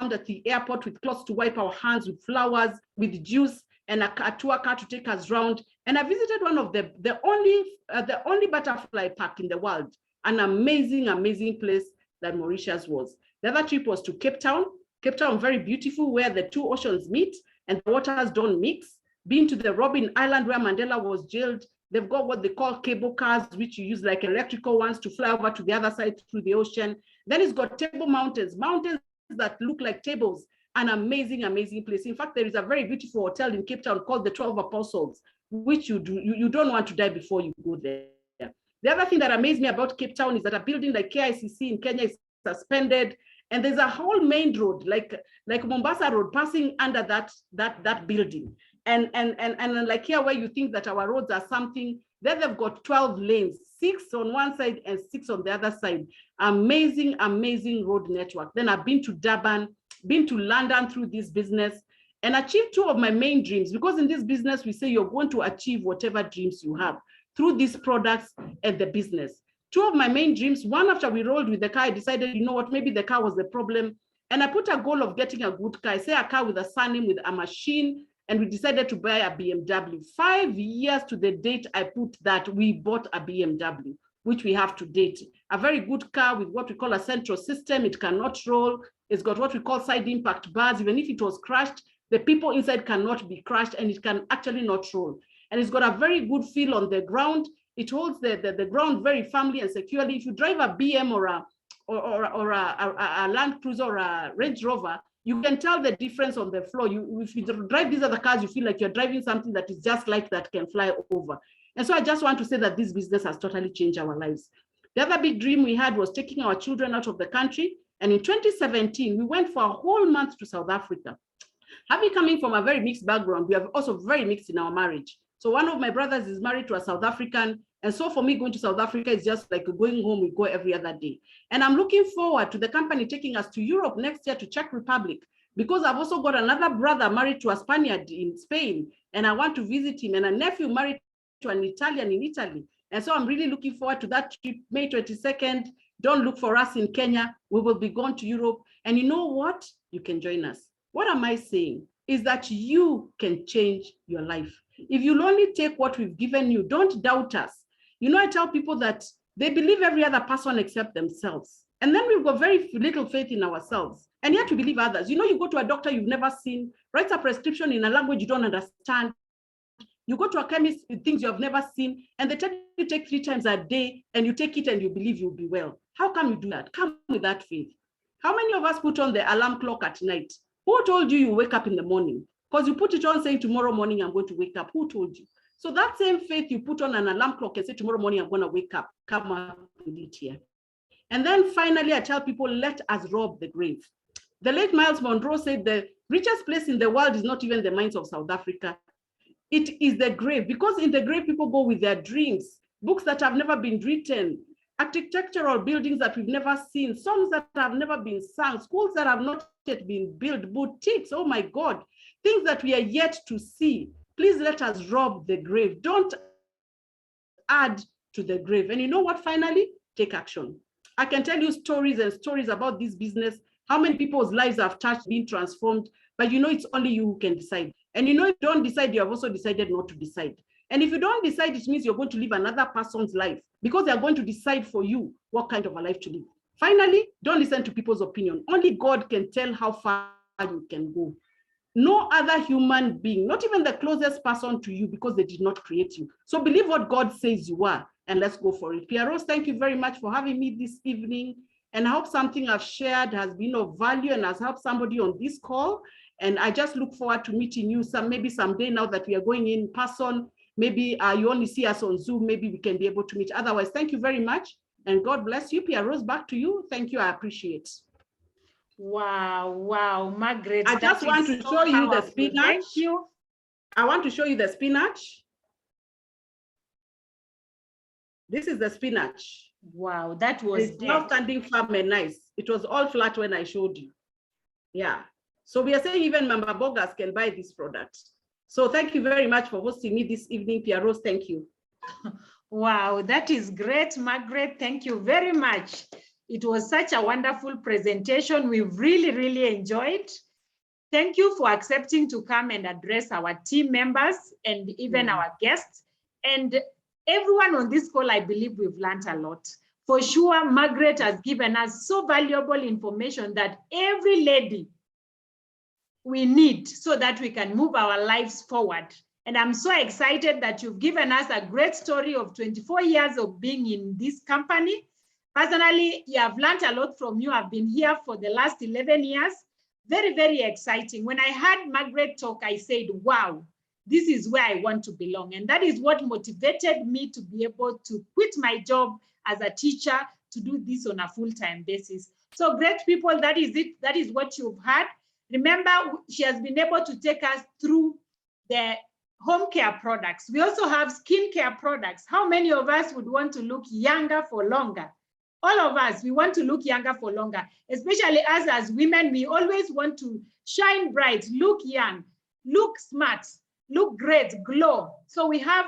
at the airport with cloths to wipe our hands, with flowers, with juice, and a tour car to take us around. And I visited one of the only butterfly park in the world. An amazing, amazing place that Mauritius was. The other trip was to Cape Town. Cape Town, very beautiful, where the 2 oceans meet and the waters don't mix. Been to the Robben Island where Mandela was jailed. They've got what they call cable cars, which you use like electrical ones to fly over to the other side through the ocean. Then it's got Table Mountains, mountains that look like tables. An amazing, amazing place. In fact, there is a very beautiful hotel in Cape Town called the 12 Apostles, which you don't want to die before you go there. The other thing that amazed me about Cape Town is that a building like KICC in Kenya is suspended, and there's a whole main road, like Mombasa Road, passing under that building. And like here, where you think that our roads are something, then they've got 12 lanes, 6 on one side and 6 on the other side. Amazing, amazing road network. Then I've been to Durban, been to London through this business, and achieved 2 of my main dreams, because in this business, we say you're going to achieve whatever dreams you have through these products and the business. 2 of my main dreams, one after we rolled with the car, I decided, you know what, maybe the car was the problem. And I put a goal of getting a good car. I say a car with a surname, with a machine, and we decided to buy a BMW. 5 years to the date I put that, we bought a BMW, which we have to date. A very good car with what we call a central system. It cannot roll. It's got what we call side impact bars. Even if it was crashed, the people inside cannot be crushed, and it can actually not roll. And it's got a very good feel on the ground. It holds the ground very firmly and securely. If you drive a BM or a Land Cruiser or a Range Rover, you can tell the difference on the floor. If you drive these other cars, you feel like you're driving something that is just like that, can fly over. And so I just want to say that this business has totally changed our lives. The other big dream we had was taking our children out of the country And in 2017, we went for a whole month to South Africa. Having coming from a very mixed background, we are also very mixed in our marriage. So one of my brothers is married to a South African. And so for me, going to South Africa is just like going home. We go every other day. And I'm looking forward to the company taking us to Europe next year, to Czech Republic, because I've also got another brother married to a Spaniard in Spain, and I want to visit him, and a nephew married to an Italian in Italy. And so I'm really looking forward to that trip, May 22nd. Don't look for us in Kenya. We will be going to Europe. And you know what? You can join us. What am I saying? Is that you can change your life. If you'll only take what we've given you, don't doubt us. You know, I tell people that they believe every other person except themselves. And then we've got very little faith in ourselves. And yet we believe others. You know, you go to a doctor you've never seen, writes a prescription in a language you don't understand. You go to a chemist with things you have never seen, and they tell you take 3 times a day, and you take it and you believe you'll be well. How come you do that? Come with that faith. How many of us put on the alarm clock at night? Who told you you wake up in the morning? Because you put it on saying tomorrow morning I'm going to wake up. Who told you? So that same faith you put on an alarm clock and say tomorrow morning I'm going to wake up. Come up with it here. And then finally, I tell people, let us rob the grave. The late Miles Monroe said the richest place in the world is not even the mines of South Africa. It is the grave, because in the grave, people go with their dreams, books that have never been written, architectural buildings that we've never seen, songs that have never been sung, schools that have not yet been built, boutiques, oh my God, things that we are yet to see. Please let us rob the grave. Don't add to the grave. And you know what, finally? Take action. I can tell you stories and stories about this business, how many people's lives have touched, been transformed, but you know it's only you who can decide. And you know, if you don't decide, you have also decided not to decide. And if you don't decide, it means you're going to live another person's life, because they're going to decide for you what kind of a life to live. Finally, don't listen to people's opinion. Only God can tell how far you can go. No other human being, not even the closest person to you, because they did not create you. So believe what God says you are, and let's go for it. Pearose, thank you very much for having me this evening. And I hope something I've shared has been of value and has helped somebody on this call. And I just look forward to meeting you maybe someday, now that we are going in person. Maybe you only see us on Zoom. Maybe we can be able to meet. Otherwise, thank you very much. And God bless you. Pearose, back to you. Thank you. I appreciate. Wow, wow, Margaret. I just want to show you the spinach. Thank you. I want to show you the spinach. This is the spinach. Wow, that was it's not standing firm and nice. It was all flat when I showed you. Yeah. So we are saying even Mama Bogas can buy this product. So thank you very much for hosting me this evening, Pearose. Thank you. Wow, that is great, Margaret. Thank you very much. It was such a wonderful presentation. We've really, really enjoyed. Thank you for accepting to come and address our team members and even our guests. And everyone on this call, I believe we've learned a lot. For sure, Margaret has given us so valuable information that every lady we need so that we can move our lives forward. And I'm so excited that you've given us a great story of 24 years of being in this company. Personally, you have learned a lot from you. I've been here for the last 11 years. Very, very exciting. When I heard Margaret talk, I said, wow, this is where I want to belong. And that is what motivated me to be able to quit my job as a teacher to do this on a full-time basis. So great people, that is it. That is what you've heard. Remember, she has been able to take us through the home care products. We also have skincare products. How many of us would want to look younger for longer? All of us, we want to look younger for longer, especially us as women. We always want to shine bright, look young, look smart, look great, glow. So we have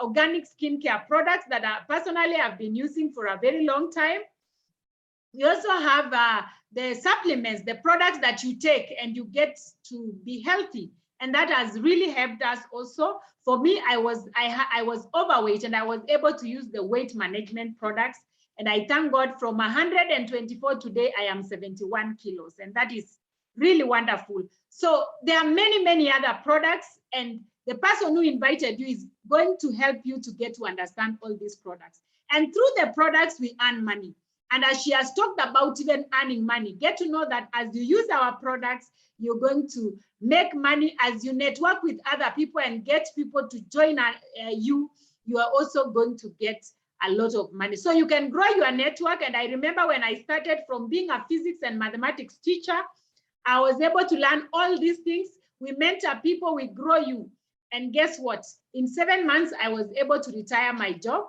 organic skincare products that I personally have been using for a very long time. We also have the supplements, the products that you take and you get to be healthy. And that has really helped us also. For me, I was overweight and I was able to use the weight management products. And I thank God, from 124 today, I am 71 kilos. And that is really wonderful. So there are many, many other products. And the person who invited you is going to help you to get to understand all these products. And through the products, we earn money. And as she has talked about even earning money, get to know that as you use our products, you're going to make money. As you network with other people and get people to join you, you are also going to get a lot of money. So you can grow your network. And I remember when I started from being a physics and mathematics teacher, I was able to learn all these things. We mentor people, we grow you. And guess what? In 7 months, I was able to retire my job.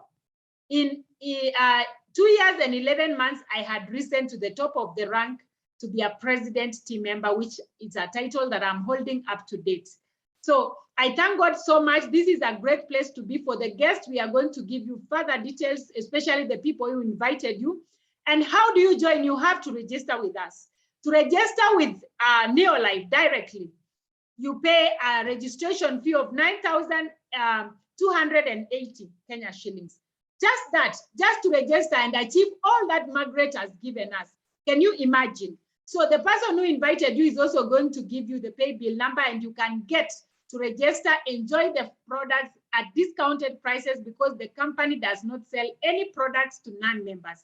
In 2 years and 11 months, I had risen to the top of the rank to be a president team member, which is a title that I'm holding up to date. So I thank God so much. This is a great place to be. For the guests, we are going to give you further details, especially the people who invited you. And how do you join? You have to register with us. To register with NeoLife directly, you pay a registration fee of 9,280 Kenya shillings. Just that, just to register and achieve all that Margaret has given us. Can you imagine? So the person who invited you is also going to give you the pay bill number, and you can get to register, enjoy the products at discounted prices, because the company does not sell any products to non-members.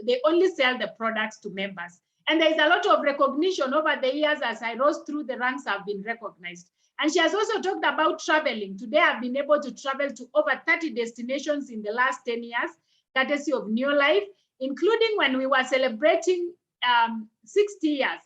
They only sell the products to members. And there is a lot of recognition over the years. As I rose through the ranks, I've been recognized. And she has also talked about traveling. Today, I've been able to travel to over 30 destinations in the last 10 years, courtesy of NeoLife, including when we were celebrating 60 years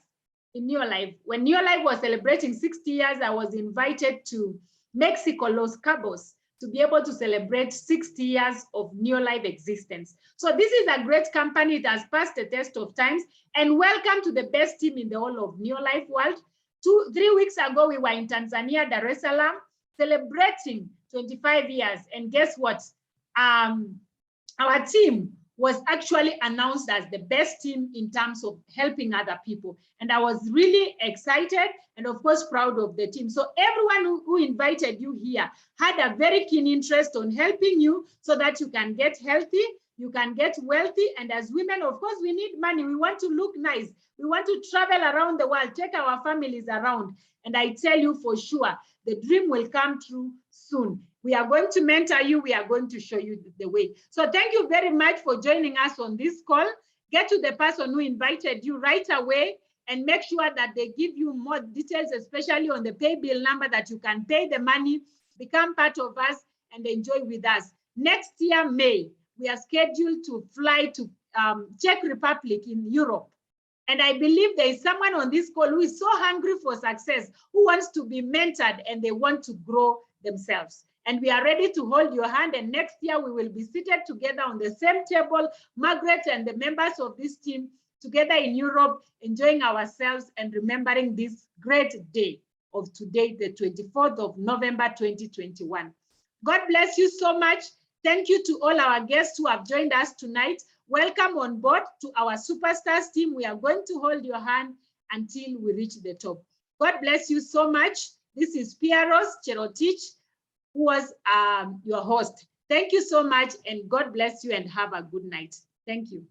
in NeoLife. When NeoLife was celebrating 60 years, I was invited to Mexico, Los Cabos, to be able to celebrate 60 years of NeoLife existence. So this is a great company. It has passed the test of times. And welcome to the best team in the whole of NeoLife world. 3 weeks ago, we were in Tanzania, Dar es Salaam, celebrating 25 years. And guess what? Our team was actually announced as the best team in terms of helping other people. And I was really excited and of course proud of the team. So everyone who invited you here had a very keen interest on helping you so that you can get healthy, you can get wealthy. And as women, of course, we need money. We want to look nice. We want to travel around the world, take our families around. And I tell you for sure, the dream will come true soon. We are going to mentor you. We are going to show you the way. So thank you very much for joining us on this call. Get to the person who invited you right away and make sure that they give you more details, especially on the pay bill number, that you can pay the money, become part of us, and enjoy with us. Next year, May, we are scheduled to fly to Czech Republic in Europe. And I believe there is someone on this call who is so hungry for success, who wants to be mentored and they want to grow themselves. And we are ready to hold your hand. And next year we will be seated together on the same table, Margaret and the members of this team together in Europe, enjoying ourselves and remembering this great day of today, the 24th of November, 2021. God bless you so much. Thank you to all our guests who have joined us tonight. Welcome on board to our superstars team. We are going to hold your hand until we reach the top. God bless you so much. This is Pearose Cherotich, who was your host. Thank you so much, and God bless you and have a good night. Thank you.